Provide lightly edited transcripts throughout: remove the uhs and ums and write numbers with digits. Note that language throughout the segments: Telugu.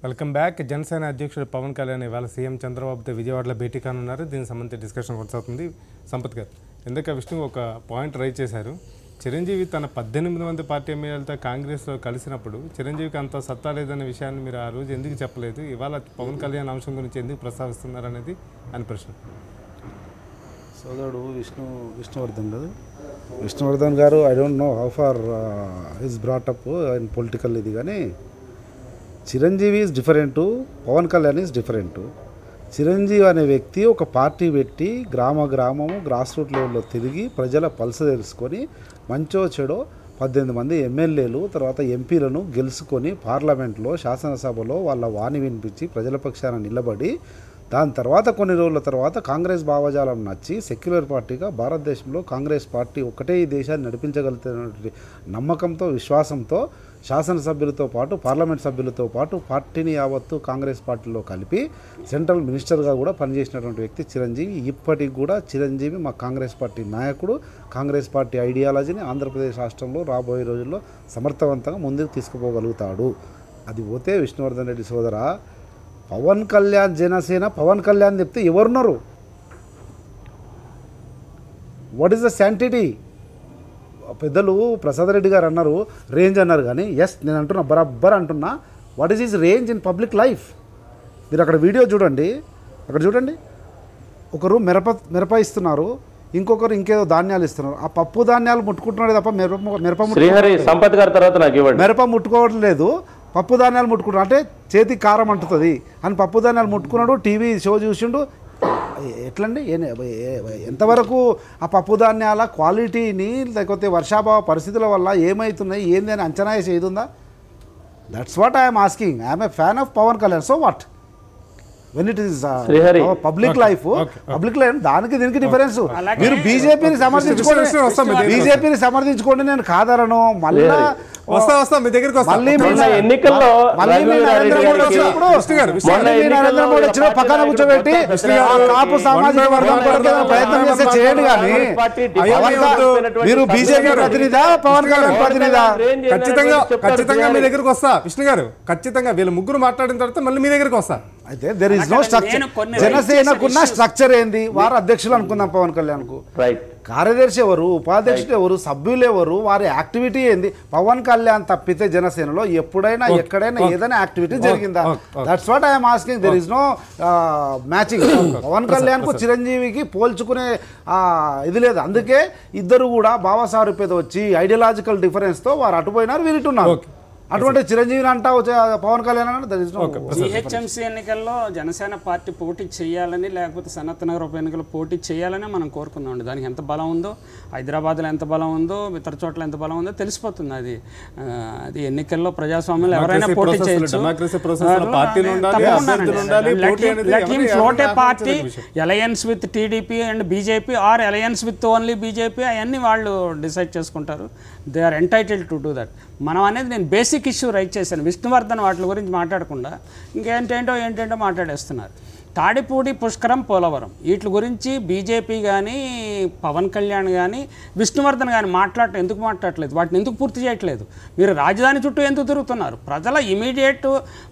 Welcome back. జనసేన అధ్యక్షుడు పవన్ కళ్యాణ్ ఇవాళ సీఎం చంద్రబాబుతో విజయవాడలో భేటీ కానున్నారు. దీనికి సంబంధించి డిస్కషన్ కొనసాగుతుంది. సంపత్ గారు, ఇందాక విష్ణు ఒక పాయింట్ రైజ్ చేశారు. చిరంజీవి తన 18 మంది పార్టీ ఎమ్మెల్యేలతో కాంగ్రెస్లో కలిసినప్పుడు చిరంజీవికి అంత సత్తా లేదనే విషయాన్ని మీరు ఆ రోజు ఎందుకు చెప్పలేదు? ఇవాళ పవన్ కళ్యాణ్ అంశం గురించి ఎందుకు ప్రస్తావిస్తున్నారు అనేది అని ప్రశ్న. సోదరుడు విష్ణువర్ధన్ కదా, Vishnuvardhan garu I don't know how far is brought up in political ఇది, కానీ Chiranjeevi is different, Pawan Kalyan is different. Chiranjeevi అనే వ్యక్తి ఒక పార్టీ పెట్టి గ్రామము గ్రాస్ రూట్ లెవెల్లో తిరిగి ప్రజల పల్స్ తెలుసుకొని మంచో చెడో 18 మంది ఎమ్మెల్యేలు తర్వాత ఎంపీలను గెలుచుకొని పార్లమెంట్లో శాసనసభలో వాళ్ళ వాణి వినిపించి ప్రజల పక్షాన నిలబడి దాని తర్వాత కొన్ని రోజుల తర్వాత కాంగ్రెస్ భావజాలం నచ్చి సెక్యులర్ పార్టీగా భారతదేశంలో కాంగ్రెస్ పార్టీ ఒకటే ఈ దేశాన్ని నడిపించగలుగుతున్నటువంటి నమ్మకంతో విశ్వాసంతో శాసనసభ్యులతో పాటు పార్లమెంట్ సభ్యులతో పాటు పార్టీని యావత్తు కాంగ్రెస్ పార్టీలో కలిపి సెంట్రల్ మినిస్టర్గా కూడా పనిచేసినటువంటి వ్యక్తి చిరంజీవి. ఇప్పటికి కూడా చిరంజీవి మా కాంగ్రెస్ పార్టీ నాయకుడు. కాంగ్రెస్ పార్టీ ఐడియాలజీని ఆంధ్రప్రదేశ్ రాష్ట్రంలో రాబోయే రోజుల్లో సమర్థవంతంగా ముందుకు తీసుకుపోగలుగుతాడు. అది పోతే విష్ణువర్ధన్ రెడ్డి సోదరా, పవన్ కళ్యాణ్ జనసేన పవన్ కళ్యాణ్ చెప్తే ఎవరున్నారు? What is the sanctity? పెద్దలు ప్రసాద్ రెడ్డి గారు అన్నారు, రేంజ్ అన్నారు, కానీ ఎస్ నేను అంటున్నా, బరాబర్ అంటున్నా. What is his range in public life? మీరు అక్కడ వీడియో చూడండి, అక్కడ చూడండి. ఒకరు మిరప ఇస్తున్నారు, ఇంకొకరు ఇంకేదో ధాన్యాలు ఇస్తున్నారు. ఆ పప్పు ధాన్యాలు ముట్టుకుంటున్నాడు తప్ప మిరప ముట్టుకోవడం లేదు. పప్పు ధాన్యాలు ముట్టుకుంటాడు అంటే చేతికి కారం అంటుతుంది అని పప్పు ధాన్యాలు ముట్టుకున్నాడు. టీవీ షో చూసిండు. ఎట్లండి? ఎంతవరకు ఆ పప్పు ధాన్యాల క్వాలిటీని లేకపోతే వర్షాభావ పరిస్థితుల వల్ల ఏమవుతున్నాయి ఏంది అని అంచనా వేసి ఏది ఉందా? That's what I'm asking. I'm a fan of Pawan Kalyan. So what when it is public life, public life దానికి దీనికి డిఫరెన్స్. మీరు బీజేపీని సమర్థించుకోండి, నేను కాదరను. మళ్ళీ మీ దగ్గరికి నరేంద్ర మోడీ వచ్చిన పక్కన కూర్చోబెట్టి కాపు సామాజిక వర్గం ప్రయత్నం చేస్తే చేయండి, కానీ మీరు బీజేపీ ప్రతినిధా పవన్ కళ్యాణ్ ప్రతినిధా? ఖచ్చితంగా మీ దగ్గరికి వస్తా విష్ణు గారు. ఖచ్చితంగా వీళ్ళు ముగ్గురు మాట్లాడిన తర్వాత మళ్ళీ మీ దగ్గరికి వస్తా. అయితే దెర్ ఇస్ నో స్ట్రక్చర్. జనసేనకున్న స్ట్రక్చర్ ఏంది? వారు అధ్యక్షులు అనుకుందాం, పవన్ కళ్యాణ్ కు కార్యదర్శి ఎవరు, ఉపాధ్యక్షుడు ఎవరు, సభ్యులు ఎవరు, వారి యాక్టివిటీ ఏంది? పవన్ కళ్యాణ్ తప్పితే జనసేనలో ఎప్పుడైనా ఎక్కడైనా ఏదైనా యాక్టివిటీ జరిగిందా? That's what I'm asking. There is no matching. Pawan Kalyan కు చిరంజీవికి పోల్చుకునే ఇది లేదు. అందుకే ఇద్దరు కూడా భావసారూప్యత వచ్చి ఐడియాలజికల్ డిఫరెన్స్ తో వారు అటుపోయినారు, వీరిటున్నారు. అటువంటి చిరంజీవిని అంటావు పవన్ కళ్యాణ్ జిహెచ్ఎంసీ ఎన్నికల్లో జనసేన పార్టీ పోటీ చేయాలని, లేకపోతే సనత్ నగర్ ఉప ఎన్నికల్లో పోటీ చేయాలని మనం కోరుకున్నామండి. దానికి ఎంత బలం ఉందో, హైదరాబాద్లో ఎంత బలం ఉందో, ఇతర చోట్ల ఎంత బలం ఉందో తెలిసిపోతుంది. అది ఎన్నికల్లో ప్రజాస్వామ్యంలో ఎవరైనా పోటీ చేయొచ్చు. Float a party alliance with TDP and BJP or alliance with only BJP, అవన్నీ వాళ్ళు డిసైడ్ చేసుకుంటారు. They are entitled to do that. మనం అనేది నేను బేసిక్ ఇష్యూ రైట్ చేశాను. విష్ణువర్ధన్ వాటి గురించి మాట్లాడకుండా ఏంటేంటో మాట్లాడేస్తున్నారు. తాడిపూడి, పుష్కరం, పోలవరం వీటి గురించి బీజేపీ కానీ పవన్ కళ్యాణ్ కానీ విష్ణువర్ధన్ కానీ ఎందుకు మాట్లాడట్లేదు? వాటిని ఎందుకు పూర్తి చేయట్లేదు? మీరు రాజధాని చుట్టూ ఎందుకు తిరుగుతున్నారు? ప్రజల immediate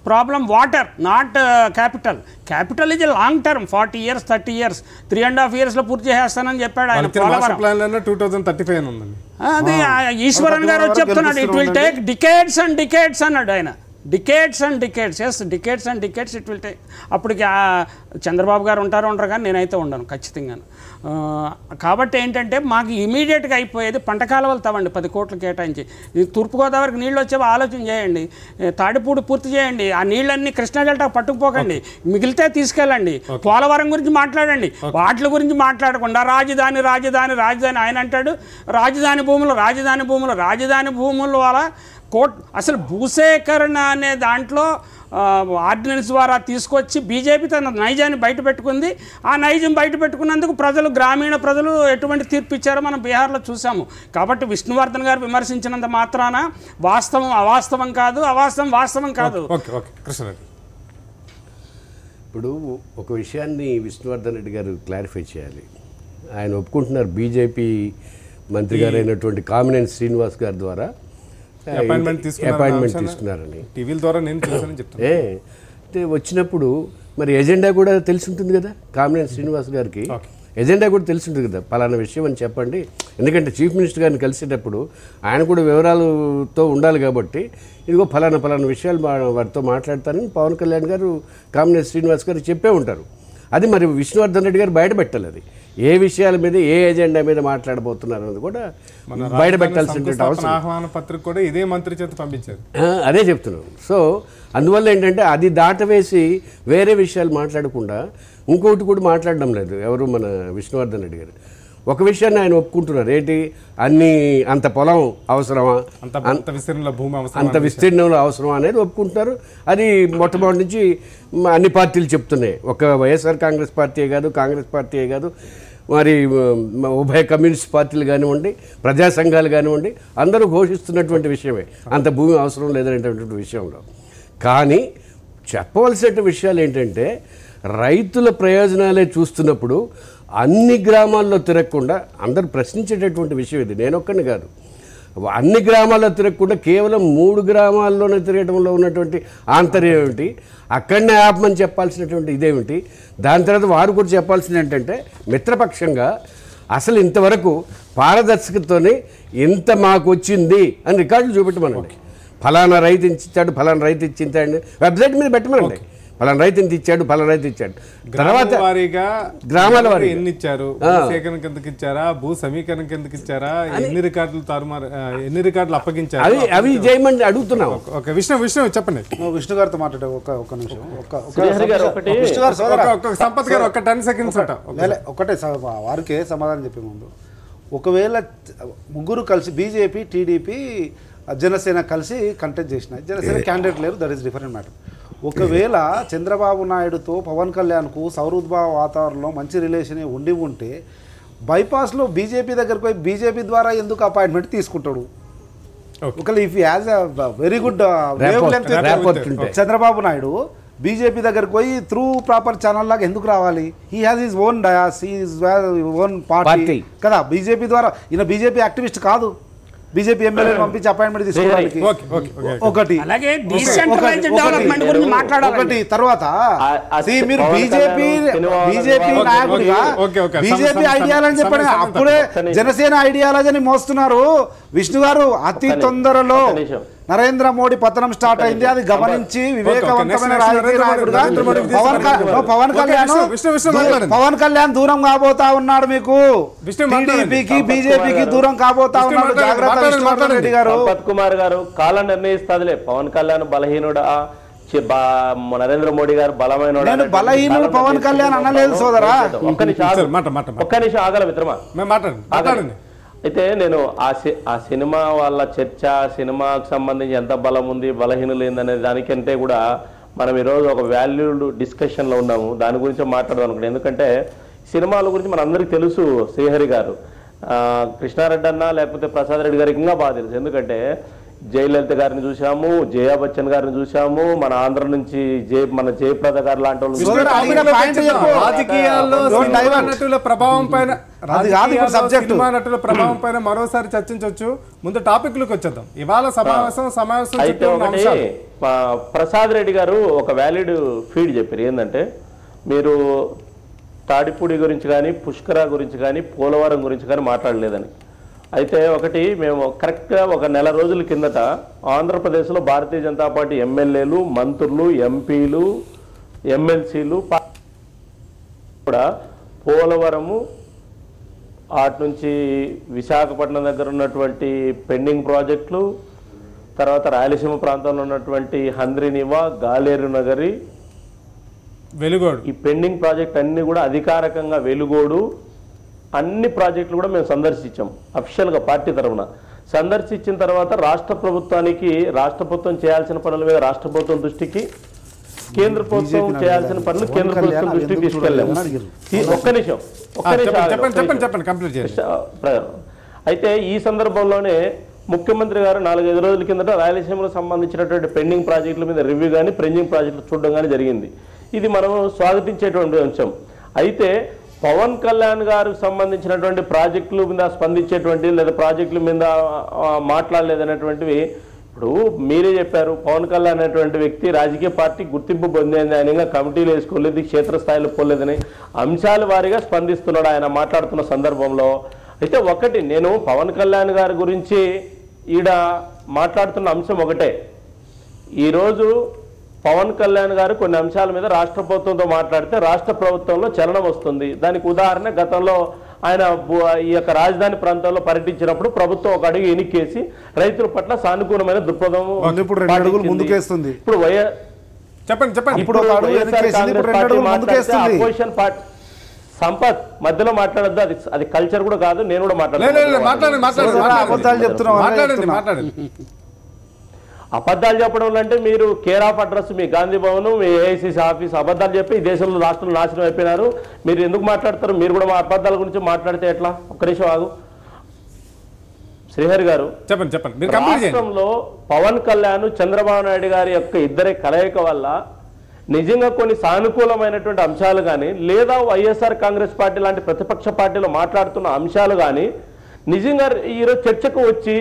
problem water, not capital. Capital is long term, 40 years 30 years 3.5 years పూర్తి చేసేస్తానని చెప్పాడు ఆయన. అది ఈశ్వరన్ గారు వచ్చి చెప్తున్నాడు, it will take decades and decades అన్నాడు ఆయన. Decades and decades, yes decades and decades it will take. అప్పటికి చంద్రబాబు గారు ఉండరు కానీ నేనైతే ఉండను ఖచ్చితంగా. కాబట్టి ఏంటంటే మాకు ఇమీడియట్గా అయిపోయేది పంట కాలువలు తవ్వండి, 10 కోట్లు కేటాయించి. తూర్పుగోదావరికి నీళ్ళు వచ్చేవో ఆలోచన చేయండి. తాడిపూడి పూర్తి చేయండి. ఆ నీళ్ళన్నీ కృష్ణా డెల్టా పట్టుకుపోకండి, మిగిలితే తీసుకెళ్ళండి. పోలవరం గురించి మాట్లాడండి. వాటి గురించి మాట్లాడకుండా రాజధాని ఆయన అంటాడు. రాజధాని భూముల వల్ల అసలు భూసేకరణ అనే దాంట్లో ఆర్డినెన్స్ ద్వారా తీసుకొచ్చి బీజేపీ తన నైజాన్ని బయట పెట్టుకుంది. ఆ నైజం బయట పెట్టుకున్నందుకు గ్రామీణ ప్రజలు ఎటువంటి తీర్పు ఇచ్చారో మనం బీహార్లో చూసాము. కాబట్టి విష్ణువర్ధన్ గారు విమర్శించినంత మాత్రాన వాస్తవం అవాస్తవం కాదు, అవాస్తవం వాస్తవం కాదు. ఇప్పుడు ఒక విషయాన్ని విష్ణువర్ధన్ రెడ్డి గారు క్లారిఫై చేయాలి. ఆయన ఒప్పుకుంటున్నారు బీజేపీ మంత్రి గారు అయినటువంటి కామినేని శ్రీనివాస్ గారి ద్వారా అపాయింట్మెంట్ తీసుకున్నారని టీవీల ద్వారా నేను చూసానని చెప్తాను. అంటే వచ్చినప్పుడు మరి ఎజెండా కూడా తెలిసి ఉంటుంది కదా, కామినేని శ్రీనివాస్ గారికి ఎజెండా కూడా తెలిసి ఉంటుంది కదా, పలానా విషయం అని చెప్పండి. ఎందుకంటే చీఫ్ మినిస్టర్ గారిని కలిసేటప్పుడు ఆయన కూడా వివరాలతో ఉండాలి కాబట్టి ఇదిగో ఫలానా విషయాలు వారితో మాట్లాడతానని పవన్ కళ్యాణ్ గారు కామినేని శ్రీనివాస్ గారు చెప్పే ఉంటారు. అది మరి విష్ణువర్ధన్ రెడ్డి గారు బయటపెట్టాలి. అది ఏ విషయాల మీద ఏ ఎజెండా మీద మాట్లాడబోతున్నారు అన్నది కూడా బయటపెట్టాల్సిన అవసరం. ఆహ్వాన పత్రిక కూడా ఇదే మంత్రి చేత పంపించారు. అదే చెప్తున్నాను. సో అందువల్ల ఏంటంటే అది దాటవేసి వేరే విషయాలు మాట్లాడకుండా ఇంకోటి కూడా మాట్లాడడం లేదు ఎవరు మన విష్ణువర్ధన్ రెడ్డి గారు. ఒక విషయాన్ని ఆయన ఒప్పుకుంటున్నారు, ఏంటి అంత పొలం అవసరమా, అంత విస్తీర్ణంలో భూమి అవసరం, అంత విస్తీర్ణంలో అవసరమా అనేది ఒప్పుకుంటున్నారు. అది మొట్టమొదటి నుంచి అన్ని పార్టీలు చెప్తున్నాయి. ఒక వైఎస్ఆర్ కాంగ్రెస్ పార్టీయే కాదు, కాంగ్రెస్ పార్టీయే కాదు, మరి ఉభయ కమ్యూనిస్ట్ పార్టీలు కానివ్వండి, ప్రజా సంఘాలు కానివ్వండి, అందరూ ఘోషిస్తున్నటువంటి విషయమే అంత భూమి అవసరం లేదనేటువంటి విషయంలో. కానీ చెప్పవలసిన విషయాలు ఏంటంటే రైతుల ప్రయోజనాలే చూస్తున్నప్పుడు అన్ని గ్రామాల్లో తిరగకుండా అందరూ ప్రశ్నించేటటువంటి విషయం ఇది. నేనొక్కని కాదు, అన్ని గ్రామాల్లో తిరగకుండా కేవలం 3 గ్రామాల్లోనే తిరగడంలో ఉన్నటువంటి ఆంతర్యం ఏమిటి, అక్కడనే ఆపమని చెప్పాల్సినటువంటి ఇదేమిటి. దాని తర్వాత వారు కూడా చెప్పాల్సింది ఏంటంటే మిత్రపక్షంగా అసలు ఇంతవరకు పారదర్శకతతోనే ఇంత మాకు వచ్చింది అని రికార్డులు చూపెట్టమనండి. ఫలానా రైతు ఇచ్చాడు, ఫలానా రైతు ఇచ్చిందండి, వెబ్సైట్ మీద పెట్టమనండి. ఫలానా రైతు ఇంత ఇచ్చాడు, ఫలానా రైతు ఇచ్చాడు. తర్వాత గ్రామాల వారి ఎన్ని ఇచ్చారు, సేకరణ కిందకి ఇచ్చారా, భూ సమీకరణ కిందకి ఇచ్చారా, ఎన్ని రికార్డులు అప్పగించారు, అవి చేయమని అడుగుతున్నాం. ఒక విషయం చెప్పండి. విష్ణు గారితో మాట్లాడే ఒక నిమిషం. సంపత్ గారు ఒక 10 సెకండ్స్ ఒకటే వారికే సమాధానం చెప్పే ముందు, ఒకవేళ ముగ్గురు కలిసి బీజేపీ, టీడీపీ, జనసేన కలిసి కంటెస్ట్ చేసినాయి, జనసేన క్యాండిడేట్ లేరు, దట్ ఈస్ డిఫరెంట్ మ్యాటర్. ఒకవేళ చంద్రబాబు నాయుడుతో పవన్ కళ్యాణ్కు సౌహృద్భావ వాతావరణంలో మంచి రిలేషన్ ఉంటే బైపాస్లో బీజేపీ దగ్గరకు పోయి బీజేపీ ద్వారా ఎందుకు అపాయింట్మెంట్ తీసుకుంటాడు? ఒకవేళ if has very good Chandrababu Naidu BJP దగ్గరకు పోయి త్రూ ప్రాపర్ ఛానల్ లాగా ఎందుకు రావాలి? He has his own dais, his own party కదా. బీజేపీ ద్వారా ఈయన బీజేపీ యాక్టివిస్ట్ కాదు, బీజేపీ ఎమ్మెల్యే పంపించి అపాయింట్మెంట్ తీసుకోవడానికి. ఒకటి తర్వాత మీరు బీజేపీ నాయకుడిగా బీజేపీ ఐడియాలజీ చెప్పండి, అప్పుడే జనసేన ఐడియాలజీని మోస్తున్నారు. విష్ణు గారు అతి తొందరలో నరేంద్ర మోడీ పతనం స్టార్ట్ అయింది, అది గమనించి వివేకవంతమైన రాజకీయ నాయకుడుగా పవన్ కళ్యాణ్ దూరం కాబోతా ఉన్నాడు. మీకు టీడీపీకి బీజేపీకి దూరం కాబోతా ఉన్నాడు. జాగ్రత్త విష్ణువర్ధన్ రెడ్డి గారు. సంపత్ కుమార్ గారు కాలం నిర్ణయిస్తాదిలే. పవన్ కళ్యాణ్ బలహీనుడా, నరేంద్ర మోడీ గారు బలమైన నేను బలహీనుడు పవన్ కళ్యాణ్ అనలేదు సోదరా. ఒక్క నిమిషం ఆగల మిత్రమా, అయితే నేను ఆ సినిమా వాళ్ళ చర్చ, సినిమాకు సంబంధించి ఎంత బలం ఉంది, బలహీనలు ఏందనే దానికంటే కూడా మనం ఈరోజు ఒక వాల్యూడ్ డిస్కషన్లో ఉన్నాము. దాని గురించి మాట్లాడదాం అనుకుంటే, ఎందుకంటే సినిమాల గురించి మన అందరికీ తెలుసు. శ్రీహరి గారు, కృష్ణారెడ్డి అన్న లేకపోతే ప్రసాద్ రెడ్డి గారికి ఇంకా బాగా తెలుసు. ఎందుకంటే జయలలిత గారిని చూసాము, జయా బచ్చన్ గారిని చూసాము, మన ఆంధ్ర నుంచి మన జయప్రద గారు లాంటి వాళ్ళు. నటుల ప్రభావం పైన మరోసారి చర్చించవచ్చు. ముందు టాపిక్లకు వచ్చేద్దాం. ఇవాళ సమావేశం అయితే ఒకటి ప్రసాద్ రెడ్డి గారు ఒక వ్యాలిడ్ ఫీడ్ చెప్పారు. ఏంటంటే మీరు తాడిపూడి గురించి కానీ, పుష్కర గురించి కానీ, పోలవరం గురించి కానీ మాట్లాడలేదని. అయితే ఒకటి మేము కరెక్ట్గా ఒక నెల రోజుల కిందట ఆంధ్రప్రదేశ్లో భారతీయ జనతా పార్టీ ఎమ్మెల్యేలు, మంత్రులు, ఎంపీలు, ఎమ్మెల్సీలు కూడా పోలవరము అటు నుంచి విశాఖపట్నం దగ్గర ఉన్నటువంటి పెండింగ్ ప్రాజెక్టులు, తర్వాత రాయలసీమ ప్రాంతంలో ఉన్నటువంటి హంద్రినివా, గాలేరు నగరి, వెలుగోడు, ఈ పెండింగ్ ప్రాజెక్ట్ అన్నీ కూడా అధికారికంగా వెలుగోడు అన్ని ప్రాజెక్టులు కూడా మేము సందర్శించాం. అఫిషియల్గా పార్టీ తరఫున సందర్శించిన తర్వాత రాష్ట్ర ప్రభుత్వం చేయాల్సిన పనుల మీద రాష్ట్ర ప్రభుత్వం దృష్టికి, కేంద్ర ప్రభుత్వం చేయాల్సిన పనులు కేంద్ర ప్రభుత్వం దృష్టికి తీసుకెళ్ళాము. అయితే ఈ సందర్భంలోనే ముఖ్యమంత్రి గారు 4-5 రోజుల కిందట రాయలసీమకు సంబంధించినటువంటి పెండింగ్ ప్రాజెక్టుల మీద రివ్యూ కానీ, పెండింగ్ ప్రాజెక్టులు చూడడం కానీ జరిగింది. ఇది మనం స్వాగతించేటువంటి అంశం. అయితే పవన్ కళ్యాణ్ గారికి సంబంధించినటువంటి ప్రాజెక్టుల మీద స్పందించేటువంటి లేదా ప్రాజెక్టుల మీద మాట్లాడలేదనేటువంటివి ఇప్పుడు మీరే చెప్పారు, పవన్ కళ్యాణ్ అనేటువంటి వ్యక్తి రాజకీయ పార్టీ గుర్తింపు పొందేది, ఆయన కమిటీలు వేసుకోలేదు, క్షేత్రస్థాయిలో పోలేదని అంశాల వారీగా స్పందిస్తున్నాడు ఆయన మాట్లాడుతున్న సందర్భంలో. అయితే ఒకటి నేను పవన్ కళ్యాణ్ గారి గురించి ఈడ మాట్లాడుతున్న అంశం ఒకటే, ఈరోజు పవన్ కళ్యాణ్ గారు కొన్ని అంశాల మీద రాష్ట్ర ప్రభుత్వంతో మాట్లాడితే రాష్ట్ర ప్రభుత్వంలో చలనం వస్తుంది. దానికి ఉదాహరణ గతంలో ఆయన ఈ యొక్క రాజధాని ప్రాంతంలో పర్యటించినప్పుడు ప్రభుత్వం ఒక అడుగు ఎనికేసి రైతుల పట్ల సానుకూలమైన దృక్పథం ఇప్పుడు 2 అడుగులు ముందుకేస్తుంది. ఇప్పుడు చెప్పండి ఇప్పుడు ఒక అడుగు వెనక్కేసింది, ఇప్పుడు 2 అడుగులు ముందుకేస్తుంది. అపోజిషన్ పార్టీ సంపత్ మధ్యలో మాట్లాడద్దు, అది కల్చర్ కూడా కాదు. నేను కూడా అబద్ధాలు చెప్తున్నావు. అబద్ధాలు చెప్పడం అంటే మీరు care of address me Gandhi Bhavan, me AICC office అబద్ధాలు చెప్పి ఈ దేశంలో రాష్ట్రంలో నాశనం అయిపోయినారు. మీరు ఎందుకు మాట్లాడతారు? మీరు కూడా మా అబద్ధాల గురించి మాట్లాడితే ఎట్లా? ఒక్క నిమిషం ఆగు శ్రీహరి గారు. చెప్పండి. రాష్ట్రంలో పవన్ కళ్యాణ్ చంద్రబాబు నాయుడు గారి యొక్క ఇద్దరి కలయిక వల్ల నిజంగా కొన్ని సానుకూలమైనటువంటి అంశాలు కానీ, లేదా వైఎస్ఆర్ కాంగ్రెస్ పార్టీ లాంటి ప్రతిపక్ష పార్టీలో మాట్లాడుతున్న అంశాలు కానీ నిజంగా ఈరోజు చర్చకు వచ్చి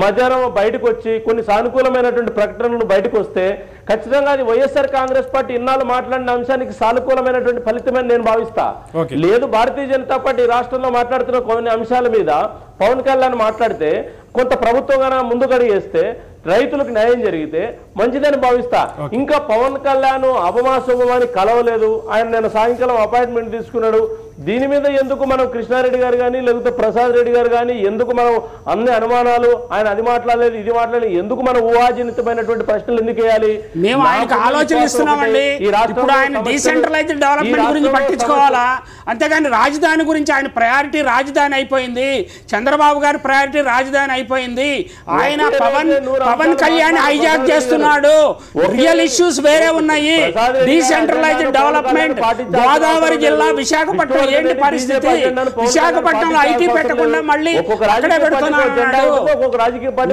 మధ్యాహ్నం బయటకు వచ్చి కొన్ని సానుకూలమైనటువంటి ప్రకటనలు బయటకు వస్తే ఖచ్చితంగా అది వైఎస్ఆర్ కాంగ్రెస్ పార్టీ ఇన్నాళ్ళు మాట్లాడిన అంశానికి సానుకూలమైనటువంటి ఫలితమని నేను భావిస్తా. లేదు భారతీయ జనతా పార్టీ రాష్ట్రంలో మాట్లాడుతున్న కొన్ని అంశాల మీద పవన్ కళ్యాణ్ మాట్లాడితే కొంత ప్రభుత్వం ముందుకడిగేస్తే రైతులకు న్యాయం జరిగితే మంచిదని భావిస్తా. ఇంకా పవన్ కళ్యాణ్ అపమాశుభమని కలవలేదు, ఆయన నేను సాయంకాలం అపాయింట్మెంట్ తీసుకున్నాడు. దీని మీద ఎందుకు మనం కృష్ణారెడ్డి గారు కానీ లేకపోతే ప్రసాద్ రెడ్డి గారు కానీ ఎందుకు మనం అన్ని అనుమానాలు, ఆయన అది మాట్లాడలేదు ఇది మాట్లాడలేదు, ఎందుకు మనం ఊహాజనితమైనటువంటి ప్రశ్నలు ఎందుకు వేయాలి? మేము ఆయనకు ఆలోచన ఇస్తున్నామండి. ఇప్పుడు ఆయన డీసెంట్రలైజ్డ్ డెవలప్మెంట్ గురించి పట్టించుకోవాలా, అంతేగాని రాజధాని గురించి ఆయన ప్రయారిటీ రాజధాని అయిపోయింది, చంద్రబాబు గారి ప్రయారిటీ రాజధాని అయిపోయింది. ఆయన పవన్ కళ్యాణ్ హైజాక్ చేస్తున్నాడు. రియల్ ఇష్యూస్ వేరే ఉన్నాయి. డీసెంట్రలైజ్డ్ డెవలప్మెంట్, గోదావరి జిల్లా విశాఖపట్నం ఏంటి పరిస్థితి? విశాఖపట్నంలో ఐటీ పెట్టకుండా మళ్ళీ అక్కడే పెడుతున్నాడు.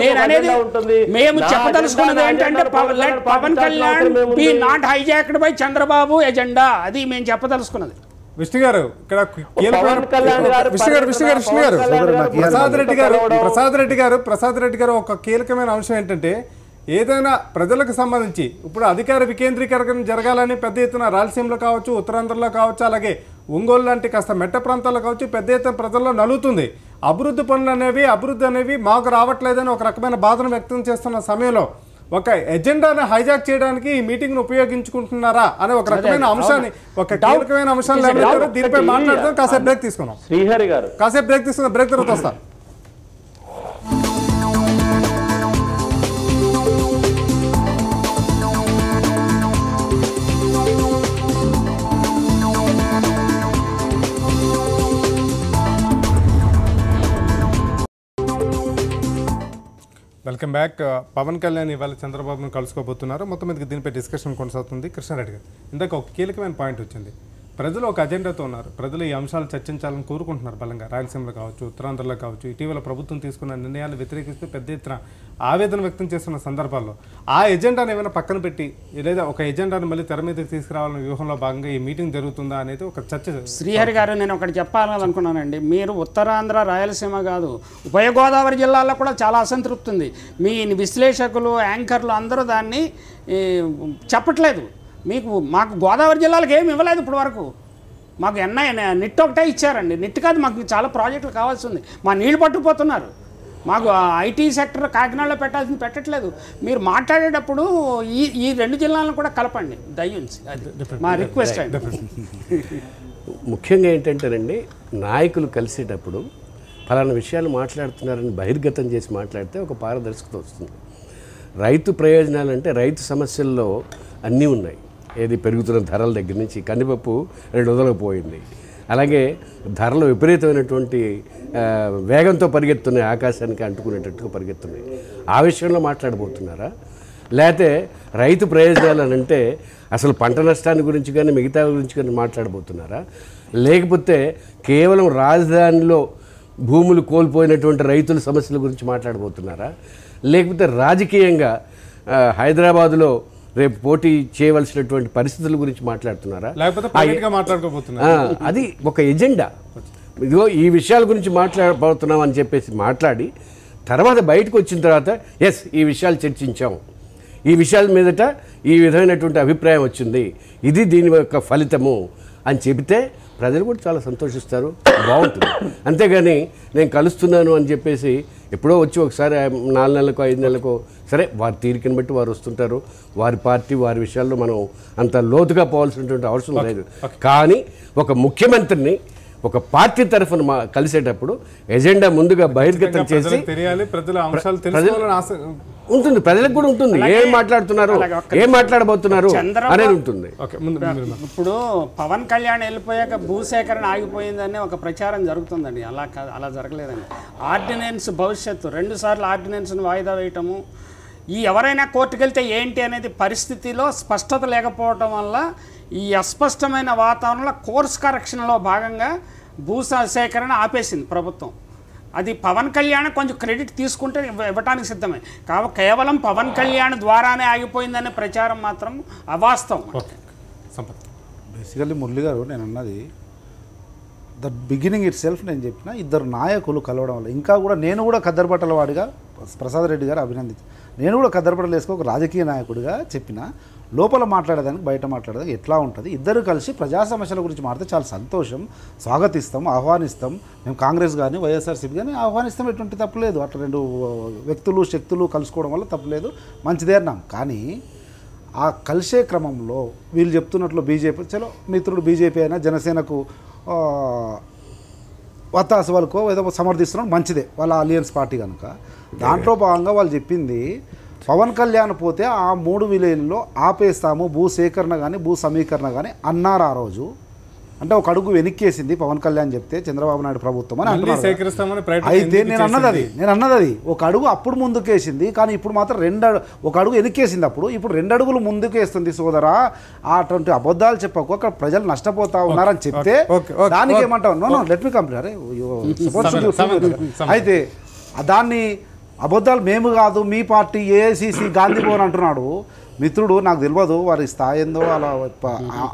నేను అనేది మేము చెప్పదలుచుకున్నది ఏంటంటే Pawan Kalyan be not hijacked by Chandrababu agenda, అది మేము చెప్పదలుచుకున్నది. విష్ణు గారు ఇక్కడ ప్రసాద్ రెడ్డి గారు ఒక కీలకమైన అంశం ఏంటంటే, ఏదైనా ప్రజలకు సంబంధించి ఇప్పుడు అధికార వికేంద్రీకరణ జరగాలని పెద్ద ఎత్తున రాయలసీమలో కావచ్చు, ఉత్తరాంధ్రలో కావచ్చు, అలాగే ఒంగోలు లాంటి కాస్త మెట్ట ప్రాంతాల్లో కావచ్చు పెద్ద ఎత్తున ప్రజల్లో నలుగుతుంది. అభివృద్ధి అనేవి మాకు రావట్లేదని ఒక రకమైన బాధను వ్యక్తం చేస్తున్న సమయంలో ఒక ఎజెండాను హైజాక్ చేయడానికి ఈ మీటింగ్ ను ఉపయోగించుకుంటున్నారా అనే ఒక రకమైన అంశాన్ని, ఒక కీలకమైన అంశాన్ని దీనిపై మాట్లాడదాం. కాసేపు బ్రేక్ తీసుకున్నాం. శ్రీహరి గారు కాసేపు బ్రేక్ తీసుకున్నాం. బ్రేక్ తర్వాత వస్తాం. Welcome back. పవన్ కళ్యాణ్ ఇవాళ చంద్రబాబును కలుసుకోబోతున్నారు. మొత్తం మీదకి దీనిపై డిస్కషన్ కొనసాగుతుంది. కృష్ణారెడ్డి గారు, ఇందాక ఒక కీలకమైన పాయింట్ వచ్చింది. ప్రజలు ఒక అజెండాతో ఉన్నారు. ప్రజలు ఈ అంశాలు చర్చించాలని కోరుకుంటున్నారు బలంగా. రాయలసీమలో కావచ్చు, ఉత్తరాంధ్రలో కావచ్చు, ఇటీవల ప్రభుత్వం తీసుకున్న నిర్ణయాలు వ్యతిరేకిస్తూ పెద్ద ఎత్తున ఆవేదన వ్యక్తం చేస్తున్న సందర్భాల్లో ఆ ఎజెండాను ఏమైనా పక్కన పెట్టి లేదా ఒక ఎజెండాను మళ్ళీ తెర మీదకి తీసుకురావాలనే వ్యూహంలో భాగంగా ఈ మీటింగ్ జరుగుతుందా అనేది ఒక చర్చ. శ్రీహరి గారు, నేను ఒకటి చెప్పాలనుకున్నానండి. మీరు ఉత్తరాంధ్ర రాయలసీమ కాదు, ఉభయ గోదావరి జిల్లాల్లో కూడా చాలా అసంతృప్తి ఉంది. మీ విశ్లేషకులు, యాంకర్లు అందరూ దాన్ని చెప్పట్లేదు. మాకు గోదావరి జిల్లాలకు ఏమి ఇవ్వలేదు ఇప్పటి వరకు. మాకు నిట్ ఒకటే ఇచ్చారండి. నిట్ కాదు, మాకు చాలా ప్రాజెక్టులు కావాల్సి ఉంది. మా నీళ్ళు పట్టుకుపోతున్నారు. మాకు ఐటీ సెక్టర్ కాకినాడలో పెట్టాల్సింది పెట్టట్లేదు. మీరు మాట్లాడేటప్పుడు ఈ 2 జిల్లాలను కూడా కలపండి దయ్యుంచి, అది మా రిక్వెస్ట్ అండి. ముఖ్యంగా ఏంటంటేనండి, నాయకులు కలిసేటప్పుడు ఫలానా విషయాలు మాట్లాడుతున్నారని బహిర్గతం చేసి మాట్లాడితే ఒక పారదర్శకత వస్తుంది. రైతు ప్రయోజనాలు అంటే రైతు సమస్యల్లో అన్నీ ఉన్నాయి. ఏది పెరుగుతున్న ధరల దగ్గర నుంచి కందిపప్పు 200లకు పోయింది. అలాగే ధరలు విపరీతమైనటువంటి వేగంతో పరిగెత్తున్నాయి, ఆకాశానికి అంటుకునేటట్టుగా పరిగెత్తున్నాయి. ఆ విషయంలో మాట్లాడబోతున్నారా? లేకపోతే రైతు ప్రయోజనాలు అని అంటే అసలు పంట నష్టాన్ని గురించి కానీ మిగతా గురించి కానీ మాట్లాడబోతున్నారా? లేకపోతే కేవలం రాజధానిలో భూములు కోల్పోయినటువంటి రైతుల సమస్యల గురించి మాట్లాడబోతున్నారా? లేకపోతే రాజకీయంగా హైదరాబాదులో రేపు పోటీ చేయవలసినటువంటి పరిస్థితుల గురించి మాట్లాడుతున్నారా? అది ఒక ఎజెండా. ఇదిగో ఈ విషయాల గురించి మాట్లాడబోతున్నాం అని చెప్పేసి మాట్లాడి తర్వాత బయటకు వచ్చిన తర్వాత ఎస్ ఈ విషయాలు చర్చించాం, ఈ విషయాల మీదట ఈ విధమైనటువంటి అభిప్రాయం వచ్చింది, ఇది దీని యొక్క ఫలితము అని చెబితే ప్రజలు కూడా చాలా సంతోషిస్తారు, బాగుంటుంది. అంతేగాని నేను కలుస్తున్నాను అని చెప్పేసి ఎప్పుడో వచ్చి ఒకసారి 4 నెలలకు 5 నెలలకు సరే వారి తీరికను బట్టి వారు వస్తుంటారు, వారి పార్టీ వారి విషయాల్లో మనం అంత లోతుగా పోవాల్సినటువంటి అవసరం లేదు. కానీ ఒక ముఖ్యమంత్రిని ఒక పార్టీ తరఫున కలిసేటప్పుడు ఎజెండా ముందుగా బహిర్గతం చేసి తెలియాలి, ప్రజల అంశాలు తెలుసుకోవాలని ఆశ ఉంటుంది, ప్రజలకు కూడా ఉంటుంది. ఏం మాట్లాడుతున్నారు, ఏం మాట్లాడబోతున్నారు అనేది ఉంటుంది. ఇప్పుడు పవన్ కళ్యాణ్ వెళ్ళిపోయాక భూసేకరణ ఆగిపోయిందని ఒక ప్రచారం జరుగుతుందండి. అలా జరగలేదండి. ఆర్డినెన్స్ భవిష్యత్తు 2 సార్లు ఆర్డినెన్స్ను వాయిదా వేయటము, ఈ ఎవరైనా కోర్టుకు వెళ్తే ఏంటి అనేది పరిస్థితిలో స్పష్టత లేకపోవటం వల్ల ఈ అస్పష్టమైన వాతావరణంలో కోర్స్ కరెక్షన్లో భాగంగా భూసేకరణ ఆపేసింది ప్రభుత్వం. అది పవన్ కళ్యాణ్ కొంచెం క్రెడిట్ తీసుకుంటే ఇవ్వటానికి సిద్ధమే. కేవలం పవన్ కళ్యాణ్ ద్వారానే ఆగిపోయిందనే ప్రచారం మాత్రం అవాస్తవం. బేసికల్లీ మురళి గారు నేను అన్నది ద బిగినింగ్ ఇట్ సెల్ఫ్ నేను చెప్పిన 2 నాయకులు కలవడం వల్ల ఇంకా కూడా నేను కూడా కద్దరబట్టల వాడిగా ప్రసాద్ రెడ్డి గారు అభినందించి నేను కూడా కద్దరబట్టలు వేసుకో ఒక రాజకీయ నాయకుడిగా చెప్పిన లోపల మాట్లాడేదానికి బయట మాట్లాడేదానికి ఎట్లా ఉంటుంది, ఇద్దరు కలిసి ప్రజా సమస్యల గురించి మాట్లాడితే చాలా సంతోషం, స్వాగతిస్తాం, ఆహ్వానిస్తాం. మేము కాంగ్రెస్ కానీ వైఎస్ఆర్సీపీ కానీ ఆహ్వానిస్తాం, ఎటువంటి తప్పులేదు. అట్లా 2 వ్యక్తులు శక్తులు కలుసుకోవడం వల్ల తప్పులేదు, మంచిదే అన్నాం. కానీ ఆ కలిసే క్రమంలో వీళ్ళు చెప్తున్నట్లు బీజేపీ చలో మిత్రుడు బీజేపీ అయినా జనసేనకు వత్తాసు వాళ్ళకో ఏదో సమర్థిస్తున్నాం, మంచిదే వాళ్ళ అలియన్స్ పార్టీ కనుక. దాంట్లో భాగంగా వాళ్ళు చెప్పింది పవన్ కళ్యాణ్ పోతే ఆ 3 విలేజ్లో ఆపేస్తాము భూ సేకరణ కానీ భూ సమీకరణ కానీ అన్నారు ఆ రోజు. అంటే ఒక అడుగు వెనక్కేసింది పవన్ కళ్యాణ్ చెప్తే చంద్రబాబు నాయుడు ప్రభుత్వం అని అంటున్నారు. అయితే నేను అన్నది అది ఒక అడుగు అప్పుడు ముందుకేసింది, కానీ ఇప్పుడు మాత్రం ఒక అడుగు వెనక్కేసింది. ఇప్పుడు 2 అడుగులు ముందుకేస్తుంది సోదరా. అటువంటి అబద్ధాలు చెప్పకు, అక్కడ ప్రజలు నష్టపోతా ఉన్నారని చెప్తే దానికి ఏమంటావు? No let me complete. అయితే దాన్ని అబద్ధాలు మేము కాదు మీ పార్టీ ఏఐసిసి గాంధీ భవన్ అంటున్నాడు. మిత్రుడు నాకు తెలియదు వారి స్థాయి ఏందో అలా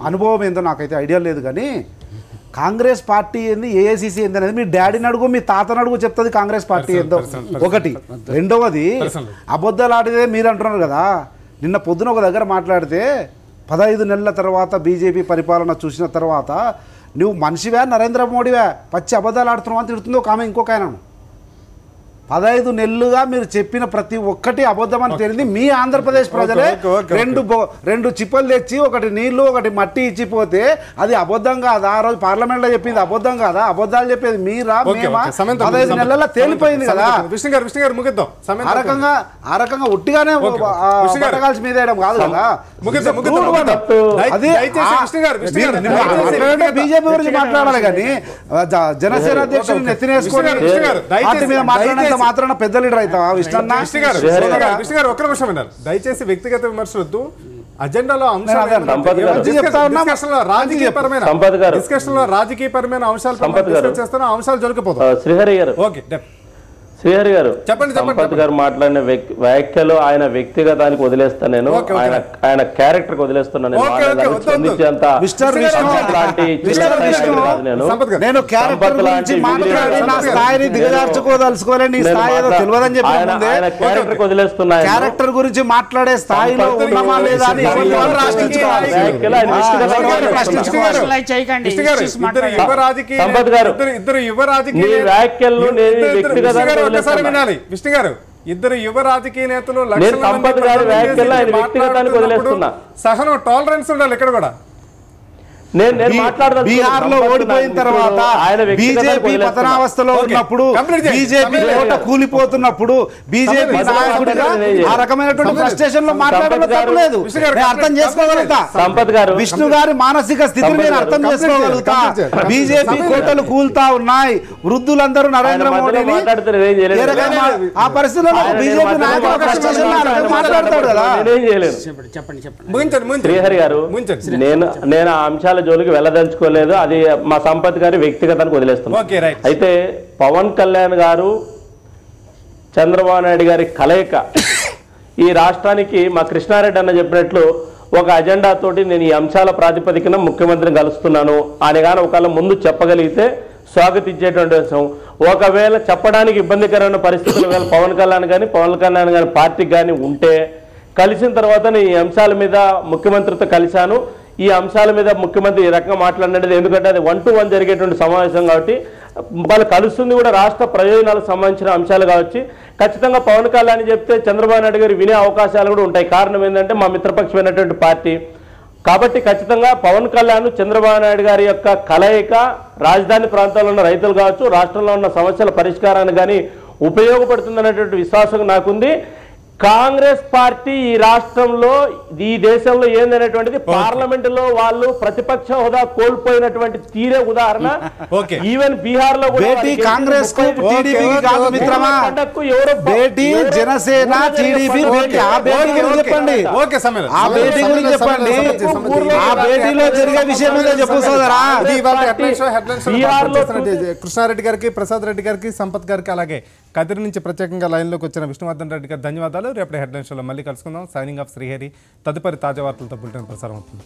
అనుభవం ఏందో నాకైతే ఐడియా లేదు. కానీ కాంగ్రెస్ పార్టీ ఏంది ఏఐసిసి ఏంది అనేది మీ డాడీని అడుగు మీ తాతని అడుగు చెప్తుంది కాంగ్రెస్ పార్టీ ఏందో. ఒకటి. రెండవది అబద్ధాలు ఆడితే మీరు అంటున్నారు కదా. నిన్న పొద్దున ఒక దగ్గర మాట్లాడితే 15 నెలల తర్వాత బీజేపీ పరిపాలన చూసిన తర్వాత నువ్వు మనిషివా నరేంద్ర మోడీవా పచ్చి అబద్ధాలు ఆడుతున్నావు అని తిడుతుందో ఒక ఆమె ఇంకొక ఆయన. 15 నెలలుగా మీరు చెప్పిన ప్రతి ఒక్కటి అబద్ధం అని తెలియదు. మీ ఆంధ్రప్రదేశ్ ప్రజలే 2 చిప్పలు తెచ్చి ఒకటి నీళ్లు ఒకటి మట్టి ఇచ్చిపోతే అది అబద్ధం కాదా? ఆ రోజు పార్లమెంట్లో చెప్పింది అబద్ధం కాదా? అబద్ధాలు చెప్పేది మీరా మేమా? 15 నెలల్లో తేలిపోయింది కదా. ఆ రకంగా ఒట్టిగానే పట్టకాల్సి మీద వేయడం కాదు కదా. బీజేపీ గురించి మాట్లాడాలి కానీ జనసేన అధ్యక్షుడు నెత్తినేసుకొని పార్టీ మీద మాట్లాడే మాత్రాన పెద్ద లీడర్ అవుతావా? విష్ణు గారు ఒక్క నిమిషం విన్నారు. దయచేసి వ్యక్తిగత విమర్శలొద్దు. అజెండాలో రాజకీయపరమైన అంశాలు చేస్తున్న అంశాలు జరగకపోతాయి. శ్రీహరి గారు చెప్పండి. సంపత్ గారు మాట్లాడిన వ్యాఖ్యలు ఆయన వ్యక్తిగతానికి వదిలేస్తాను, నేను ఆయన క్యారెక్టర్ వదిలేస్తున్నాను. క్యారెక్టర్ గురించి మాట్లాడే స్థాయిలో ఉన్నామా లేదా అని సంపత్ గారు వ్యాఖ్యలను వ్యక్తిగతంగా వినాలి. విష్ణు గారు ఇద్దరు యువ రాజకీయ నేతలు సహనం టాలరెన్స్ ఉండాలి ఇక్కడ కూడా. బీహార్లో ఓడిపోయిన తర్వాత బీజేపీ పతనావస్థలో ఉన్నప్పుడు బీజేపీ ఓట కూలిపోతున్నప్పుడు బీజేపీ నాయకుడిగా ఆ రకమైనటువంటి ఫ్రస్ట్రేషన్ లో మాట్లాడడం తప్పలేదు. అర్థం చేసుకోగలుగుతా విష్ణు గారి మానసిక స్థితిని నేను అర్థం చేసుకోగలుగుతా. బీజేపీ కోటలు కూలుతా ఉన్నాయి, వృద్ధులందరూ నరేంద్ర మోడీని ఆ పరిస్థితుల్లో బీజేపీ నాయకులు మాట్లాడతాడు కదా. శ్రీహరి గారు నేను ఆ అంశాల జోలికి వెళ్ళదలుచుకోలేదు, అది మా సంపత్ గారి వ్యక్తిగతానికి వదిలేస్తున్నాను. అయితే పవన్ కళ్యాణ్ గారు చంద్రబాబు నాయుడు గారి కలయిక ఈ రాష్ట్రానికి మా కృష్ణారెడ్డి అన్న చెప్పినట్లు ఒక అజెండా తోటి నేను ఈ అంశాల ప్రాతిపదికన ముఖ్యమంత్రిని కలుస్తున్నాను అని కానీ ఒకవేళ ముందు చెప్పగలిగితే స్వాగతించేటువంటి అంశం. ఒకవేళ చెప్పడానికి ఇబ్బందికరమైన పరిస్థితులు వేళ పవన్ కళ్యాణ్ కానీ పార్టీకి కానీ ఉంటే కలిసిన తర్వాత ఈ అంశాల మీద ముఖ్యమంత్రితో కలిశాను, ఈ అంశాల మీద ముఖ్యమంత్రి ఈ రకంగా మాట్లాడినది, ఎందుకంటే అది 1-to-1 జరిగేటువంటి సమావేశం కాబట్టి వాళ్ళు కలుస్తుంది కూడా రాష్ట్ర ప్రయోజనాలకు సంబంధించిన అంశాలు కావచ్చు. ఖచ్చితంగా పవన్ కళ్యాణ్ చెప్తే చంద్రబాబు నాయుడు గారు వినే అవకాశాలు కూడా ఉంటాయి. కారణం ఏంటంటే మా మిత్రపక్షమైనటువంటి పార్టీ కాబట్టి ఖచ్చితంగా పవన్ కళ్యాణ్ చంద్రబాబు నాయుడు గారి యొక్క కలయిక రాజధాని ప్రాంతాల్లో ఉన్న రైతులు కావచ్చు, రాష్ట్రంలో ఉన్న సమస్యల పరిష్కారానికి కానీ ఉపయోగపడుతుందనేటువంటి విశ్వాసం నాకుంది. కాంగ్రెస్ పార్టీ ఈ రాష్ట్రంలో ఈ దేశంలో ఏందనేటువంటిది పార్లమెంటులో వాళ్ళు ప్రతిపక్ష హోదా కోల్పోయినటువంటి తీరే ఉదాహరణ. ఈవెన్ బీహార్ లో బేటీ కాంగ్రెస్ కు టీడీపీకి కాదు మిత్రమా, బేటీ జనసేన టీడీపీ బేటీ. ఆ బేటీ గురించి చెప్పండి, ఆ బేటీ గురించి చెప్పండి, ఆ బేటీలో జరిగే విషయం మీద చెప్పు సోదరా. కృష్ణారెడ్డి గారికి, ప్రసాద్ రెడ్డి గారికి, సంపత్ గారికి, అలాగే కదిరి నుంచి ప్రత్యేకంగా లైన్లోకి వచ్చిన విష్ణువర్ధన్ రెడ్డి గారికి ధన్యవాదాలు. రేపటి హెడ్లైన్ షోలో మళ్ళీ కలుసుకుందాం. Signing off Srihari. తదుపరి తాజా వార్తలతో బులెటిన్ ప్రసారం అవుతుంది.